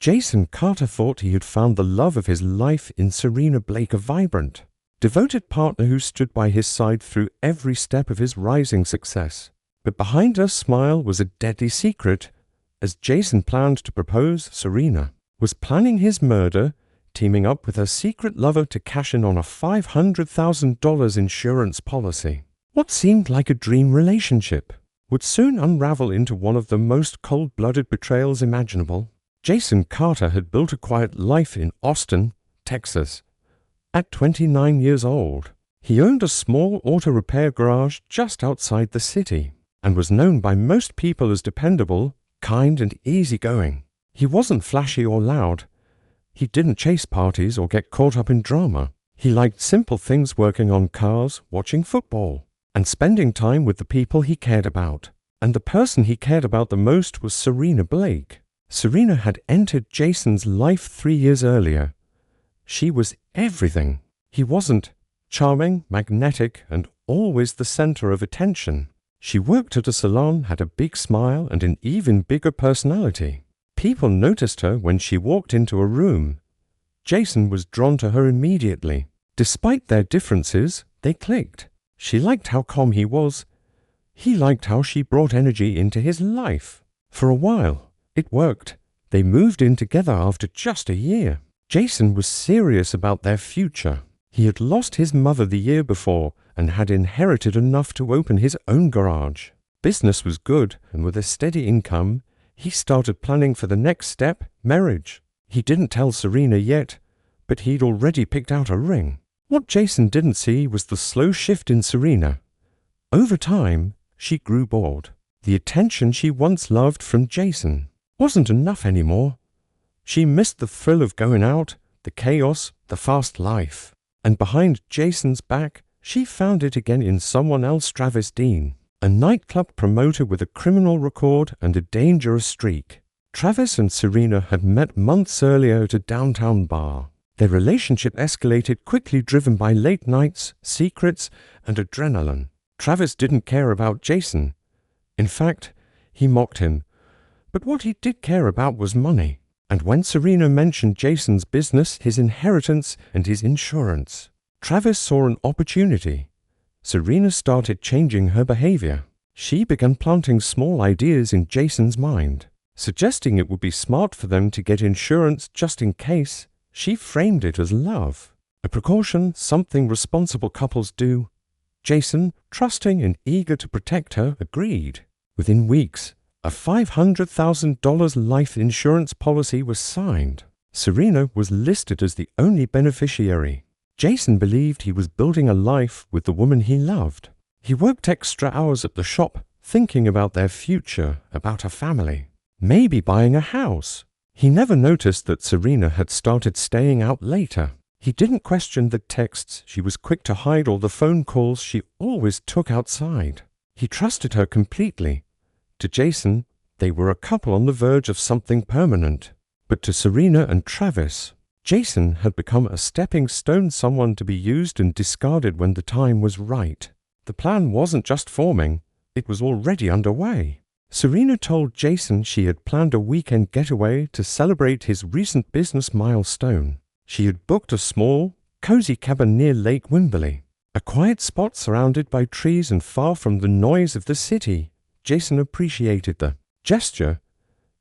Jason Carter thought he had found the love of his life in Serena Blake, a vibrant, devoted partner who stood by his side through every step of his rising success. But behind her smile was a deadly secret. As Jason planned to propose, Serena was planning his murder, teaming up with her secret lover to cash in on a $500,000 insurance policy. What seemed like a dream relationship would soon unravel into one of the most cold-blooded betrayals imaginable. Jason Carter had built a quiet life in Austin, Texas. At 29 years old, he owned a small auto repair garage just outside the city and was known by most people as dependable, kind, and easygoing. He wasn't flashy or loud. He didn't chase parties or get caught up in drama. He liked simple things, working on cars, watching football, and spending time with the people he cared about. And the person he cared about the most was Serena Blake. Serena had entered Jason's life 3 years earlier. She was everything. He wasn't. Charming, magnetic, and always the center of attention. She worked at a salon, had a big smile, and an even bigger personality. People noticed her when she walked into a room. Jason was drawn to her immediately. Despite their differences, they clicked. She liked how calm he was. He liked how she brought energy into his life. For a while, it worked. They moved in together after just a year. Jason was serious about their future. He had lost his mother the year before and had inherited enough to open his own garage. Business was good, and with a steady income, he started planning for the next step, marriage. He didn't tell Serena yet, but he'd already picked out a ring. What Jason didn't see was the slow shift in Serena. Over time, she grew bored. The attention she once loved from Jason wasn't enough anymore. She missed the thrill of going out, the chaos, the fast life. And behind Jason's back, she found it again in someone else, Travis Dean, a nightclub promoter with a criminal record and a dangerous streak. Travis and Serena had met months earlier at a downtown bar. Their relationship escalated quickly, driven by late nights, secrets, and adrenaline. Travis didn't care about Jason. In fact, he mocked him. But what he did care about was money. And when Serena mentioned Jason's business, his inheritance, and his insurance, Travis saw an opportunity. Serena started changing her behavior. She began planting small ideas in Jason's mind, suggesting it would be smart for them to get insurance just in case. She framed it as love, a precaution, something responsible couples do. Jason, trusting and eager to protect her, agreed. Within weeks, a $500,000 life insurance policy was signed. Serena was listed as the only beneficiary. Jason believed he was building a life with the woman he loved. He worked extra hours at the shop, thinking about their future, about her family, maybe buying a house. He never noticed that Serena had started staying out later. He didn't question the texts she was quick to hide or the phone calls she always took outside. He trusted her completely. To Jason, they were a couple on the verge of something permanent. But to Serena and Travis, Jason had become a stepping stone, someone to be used and discarded when the time was right. The plan wasn't just forming, it was already underway. Serena told Jason she had planned a weekend getaway to celebrate his recent business milestone. She had booked a small, cozy cabin near Lake Wimberley, a quiet spot surrounded by trees and far from the noise of the city. Jason appreciated the gesture.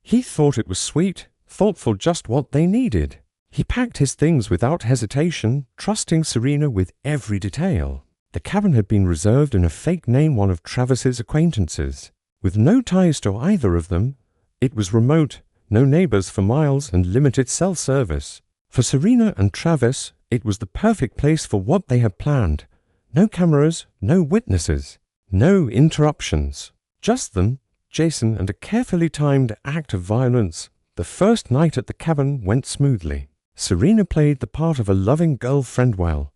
He thought it was sweet, thoughtful, just what they needed. He packed his things without hesitation, trusting Serena with every detail. The cabin had been reserved in a fake name, one of Travis's acquaintances. With no ties to either of them, it was remote, no neighbors for miles, and limited cell service. For Serena and Travis, it was the perfect place for what they had planned. No cameras, no witnesses, no interruptions. Just them, Jason, and a carefully timed act of violence. The first night at the cabin went smoothly. Serena played the part of a loving girlfriend well.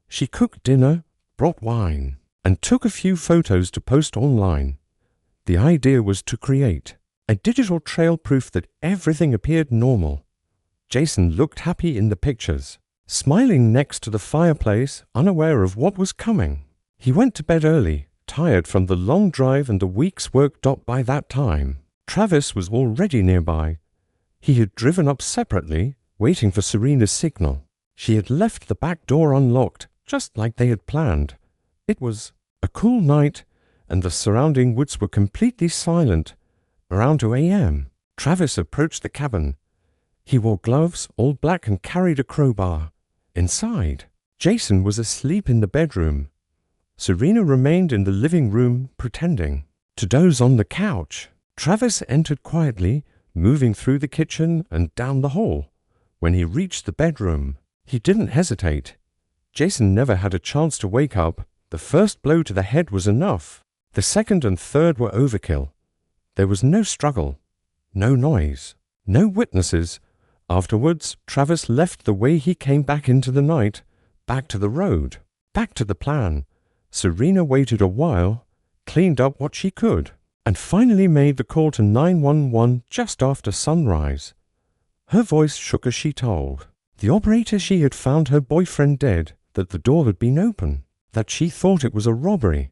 She cooked dinner, brought wine, and took a few photos to post online. The idea was to create a digital trail, proof that everything appeared normal. Jason looked happy in the pictures, smiling next to the fireplace, unaware of what was coming. He went to bed early, tired from the long drive and the week's work. By that time, Travis was already nearby. He had driven up separately, waiting for Serena's signal. She had left the back door unlocked, just like they had planned. It was a cool night, and the surrounding woods were completely silent. Around 2 a.m., Travis approached the cabin. He wore gloves, all black, and carried a crowbar. Inside, Jason was asleep in the bedroom. Serena remained in the living room, pretending to doze on the couch. Travis entered quietly, moving through the kitchen and down the hall. When he reached the bedroom, he didn't hesitate. Jason never had a chance to wake up. The first blow to the head was enough. The second and third were overkill. There was no struggle, no noise, no witnesses. Afterwards, Travis left the way he came back into the night, back to the road, back to the plan. Serena waited a while, cleaned up what she could, and finally made the call to 911 just after sunrise. Her voice shook as she told the operator she had found her boyfriend dead, that the door had been open, that she thought it was a robbery.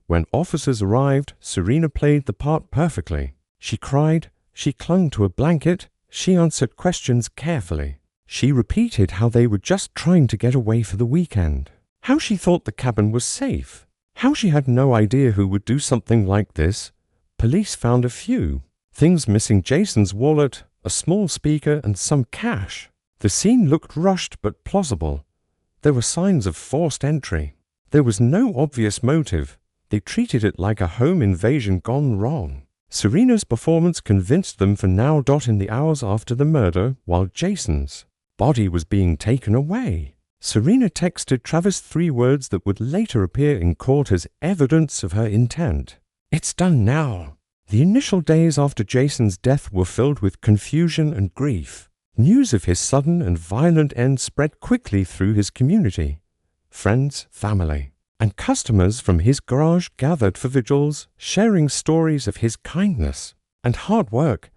When officers arrived, Serena played the part perfectly. She cried, she clung to a blanket, she answered questions carefully. She repeated how they were just trying to get away for the weekend, how she thought the cabin was safe, how she had no idea who would do something like this. Police found a few things missing: Jason's wallet, a small speaker, and some cash. The scene looked rushed but plausible. There were signs of forced entry. There was no obvious motive. They treated it like a home invasion gone wrong. Serena's performance convinced them for now. In the hours after the murder, while Jason's body was being taken away, Serena texted Travis 3 words that would later appear in court as evidence of her intent. "It's done now." The initial days after Jason's death were filled with confusion and grief. News of his sudden and violent end spread quickly through his community. Friends, family, and customers from his garage gathered for vigils, sharing stories of his kindness and hard work.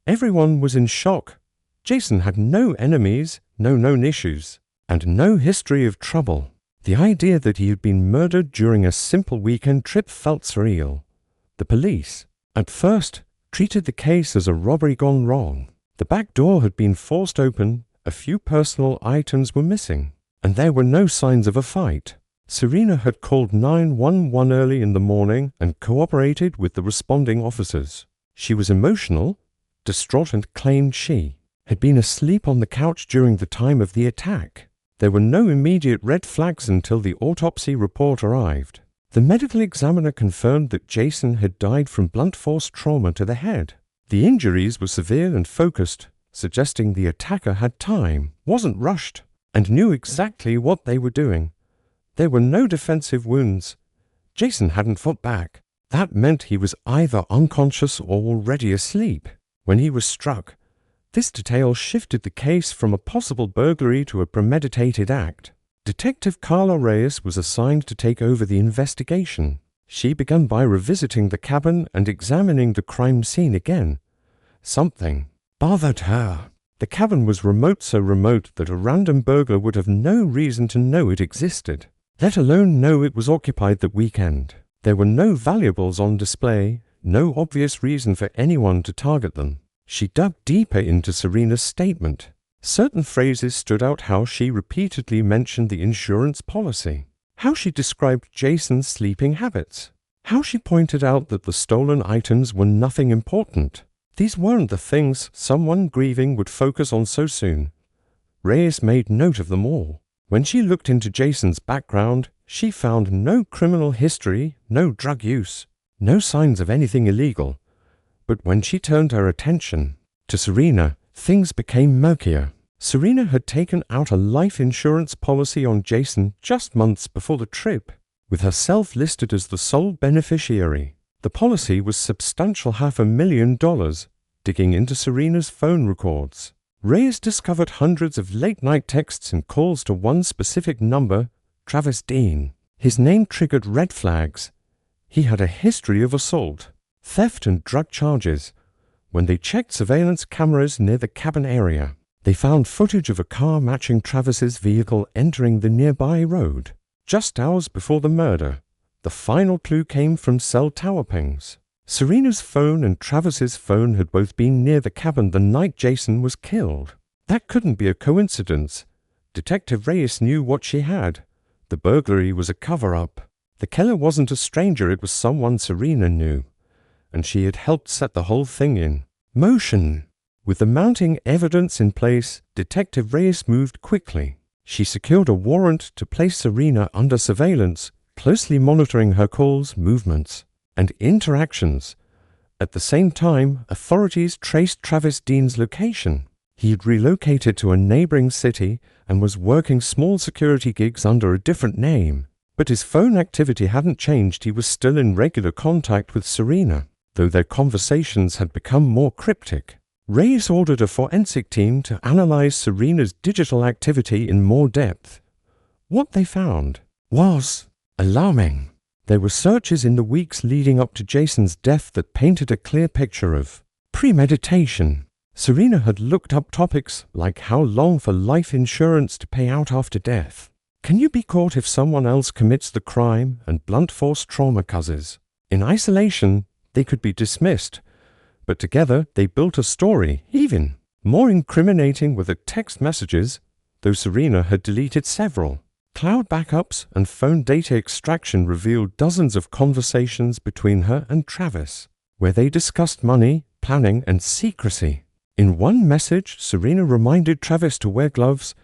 Everyone was in shock. Jason had no enemies, no known issues, and no history of trouble. The idea that he had been murdered during a simple weekend trip felt surreal. The police, at first, treated the case as a robbery gone wrong. The back door had been forced open, a few personal items were missing, and there were no signs of a fight. Serena had called 911 early in the morning and cooperated with the responding officers. She was emotional, distraught, and claimed she had been asleep on the couch during the time of the attack. There were no immediate red flags until the autopsy report arrived. The medical examiner confirmed that Jason had died from blunt force trauma to the head. The injuries were severe and focused, suggesting the attacker had time, wasn't rushed, and knew exactly what they were doing. There were no defensive wounds. Jason hadn't fought back. That meant he was either unconscious or already asleep when he was struck. This detail shifted the case from a possible burglary to a premeditated act. Detective Carla Reyes was assigned to take over the investigation. She began by revisiting the cabin and examining the crime scene again. Something bothered her. The cabin was remote, so remote that a random burglar would have no reason to know it existed, let alone know it was occupied that weekend. There were no valuables on display, no obvious reason for anyone to target them. She dug deeper into Serena's statement. Certain phrases stood out: how she repeatedly mentioned the insurance policy, how she described Jason's sleeping habits, how she pointed out that the stolen items were nothing important. These weren't the things someone grieving would focus on so soon. Reyes made note of them all. When she looked into Jason's background, she found no criminal history, no drug use, no signs of anything illegal. But when she turned her attention to Serena, things became murkier. Serena had taken out a life insurance policy on Jason just months before the trip, with herself listed as the sole beneficiary. The policy was substantial, $500,000. Digging into Serena's phone records, Reyes discovered hundreds of late-night texts and calls to one specific number, Travis Dean. His name triggered red flags. He had a history of assault, theft, and drug charges. When they checked surveillance cameras near the cabin area, they found footage of a car matching Travis's vehicle entering the nearby road. Just hours before the murder, the final clue came from cell tower pings. Serena's phone and Travis's phone had both been near the cabin the night Jason was killed. That couldn't be a coincidence. Detective Reyes knew what she had. The burglary was a cover-up. The killer wasn't a stranger, it was someone Serena knew. And she had helped set the whole thing in motion. With the mounting evidence in place, Detective Reyes moved quickly. She secured a warrant to place Serena under surveillance, closely monitoring her calls, movements, and interactions. At the same time, authorities traced Travis Dean's location. He had relocated to a neighboring city and was working small security gigs under a different name. But his phone activity hadn't changed. He was still in regular contact with Serena, though their conversations had become more cryptic. Reyes ordered a forensic team to analyze Serena's digital activity in more depth. What they found was alarming. There were searches in the weeks leading up to Jason's death that painted a clear picture of premeditation. Serena had looked up topics like how long for life insurance to pay out after death. Can you be caught if someone else commits the crime, and blunt force trauma causes? In isolation, they could be dismissed, but together they built a story, even more incriminating with the text messages, though Serena had deleted several. Cloud backups and phone data extraction revealed dozens of conversations between her and Travis, where they discussed money, planning, and secrecy. In one message, Serena reminded Travis to wear gloves.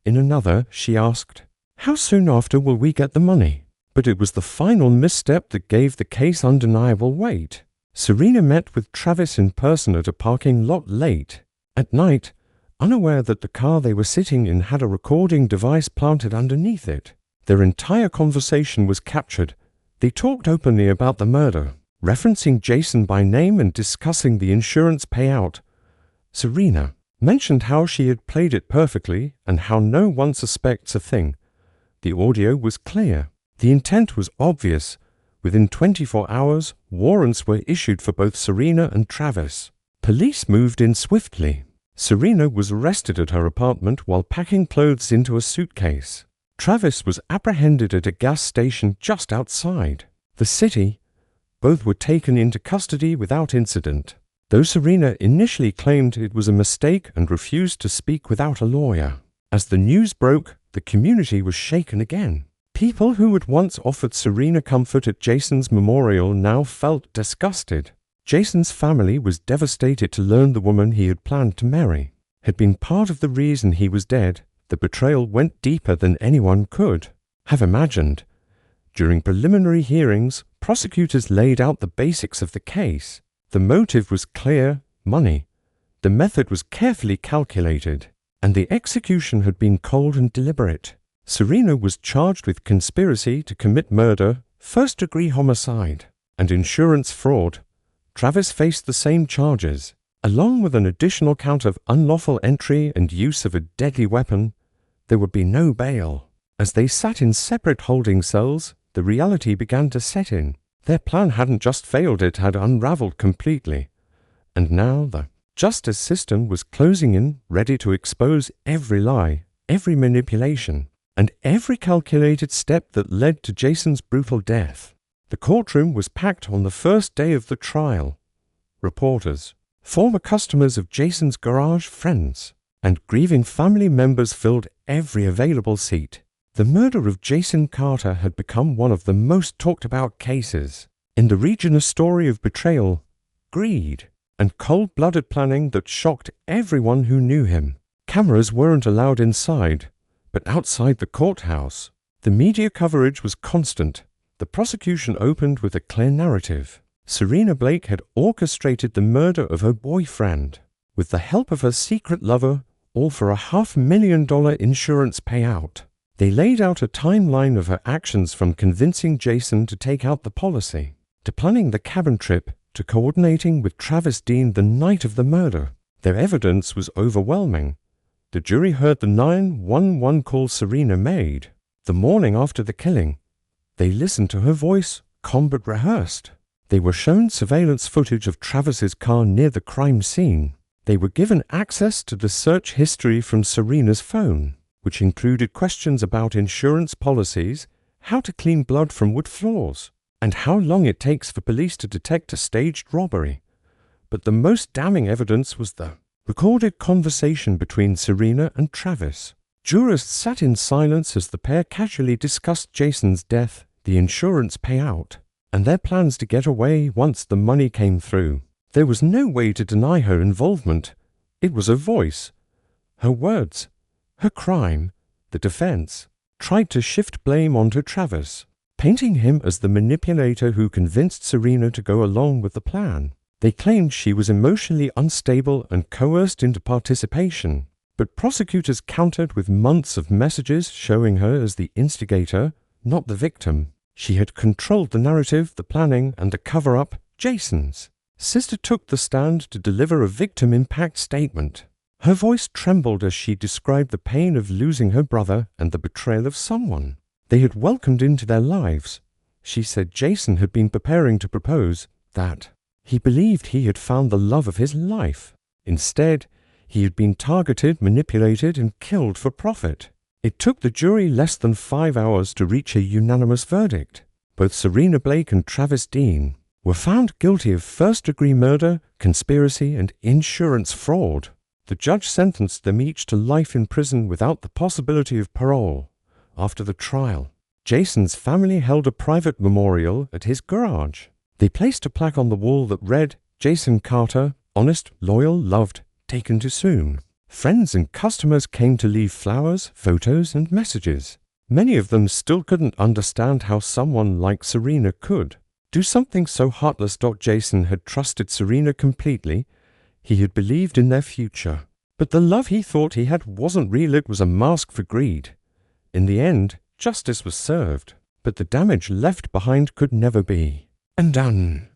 In another, she asked, "How soon after will we get the money?" But it was the final misstep that gave the case undeniable weight. Serena met with Travis in person at a parking lot late at night, unaware that the car they were sitting in had a recording device planted underneath it. Their entire conversation was captured. They talked openly about the murder, referencing Jason by name and discussing the insurance payout. Serena mentioned how she had played it perfectly and how no one suspects a thing. The audio was clear. The intent was obvious. Within 24 hours, warrants were issued for both Serena and Travis. Police moved in swiftly. Serena was arrested at her apartment while packing clothes into a suitcase. Travis was apprehended at a gas station just outside the city. Both were taken into custody without incident, though Serena initially claimed it was a mistake and refused to speak without a lawyer. As the news broke, the community was shaken again. People who had once offered Serena comfort at Jason's memorial now felt disgusted. Jason's family was devastated to learn the woman he had planned to marry had been part of the reason he was dead. The betrayal went deeper than anyone could have imagined. During preliminary hearings, prosecutors laid out the basics of the case. The motive was clear: money. The method was carefully calculated, and the execution had been cold and deliberate. Serena was charged with conspiracy to commit murder, first-degree homicide, and insurance fraud. Travis faced the same charges, along with an additional count of unlawful entry and use of a deadly weapon. There would be no bail. As they sat in separate holding cells, the reality began to set in. Their plan hadn't just failed, it had unraveled completely. And now the justice system was closing in, ready to expose every lie, every manipulation, and every calculated step that led to Jason's brutal death. The courtroom was packed on the first day of the trial. Reporters, former customers of Jason's garage, friends, and grieving family members filled every available seat. The murder of Jason Carter had become one of the most talked about cases in the region, a story of betrayal, greed, and cold-blooded planning that shocked everyone who knew him. Cameras weren't allowed inside, but outside the courthouse, the media coverage was constant. The prosecution opened with a clear narrative. Serena Blake had orchestrated the murder of her boyfriend with the help of her secret lover, all for a $500,000 insurance payout. They laid out a timeline of her actions, from convincing Jason to take out the policy, to planning the cabin trip, to coordinating with Travis Dean the night of the murder. Their evidence was overwhelming. The jury heard the 911 call Serena made the morning after the killing. They listened to her voice, calm but rehearsed. They were shown surveillance footage of Travis's car near the crime scene. They were given access to the search history from Serena's phone, which included questions about insurance policies, how to clean blood from wood floors, and how long it takes for police to detect a staged robbery. But the most damning evidence was the recorded conversation between Serena and Travis. Jurors sat in silence as the pair casually discussed Jason's death, the insurance payout, and their plans to get away once the money came through. There was no way to deny her involvement. It was her voice, her words, her crime. The defense tried to shift blame onto Travis, painting him as the manipulator who convinced Serena to go along with the plan. They claimed she was emotionally unstable and coerced into participation, but prosecutors countered with months of messages showing her as the instigator, not the victim. She had controlled the narrative, the planning, and the cover-up, Jason's. Sister took the stand to deliver a victim impact statement. Her voice trembled as she described the pain of losing her brother and the betrayal of someone they had welcomed into their lives. She said Jason had been preparing to propose, that he believed he had found the love of his life. Instead, he had been targeted, manipulated, and killed for profit. It took the jury less than 5 hours to reach a unanimous verdict. Both Serena Blake and Travis Dean were found guilty of first-degree murder, conspiracy, and insurance fraud. The judge sentenced them each to life in prison without the possibility of parole. After the trial, Jason's family held a private memorial at his garage. They placed a plaque on the wall that read, "Jason Carter, honest, loyal, loved, taken too soon." Friends and customers came to leave flowers, photos, and messages. Many of them still couldn't understand how someone like Serena could do something so heartless. Jason had trusted Serena completely. He had believed in their future. But the love he thought he had wasn't real. It was a mask for greed. In the end, justice was served, but the damage left behind could never be undone.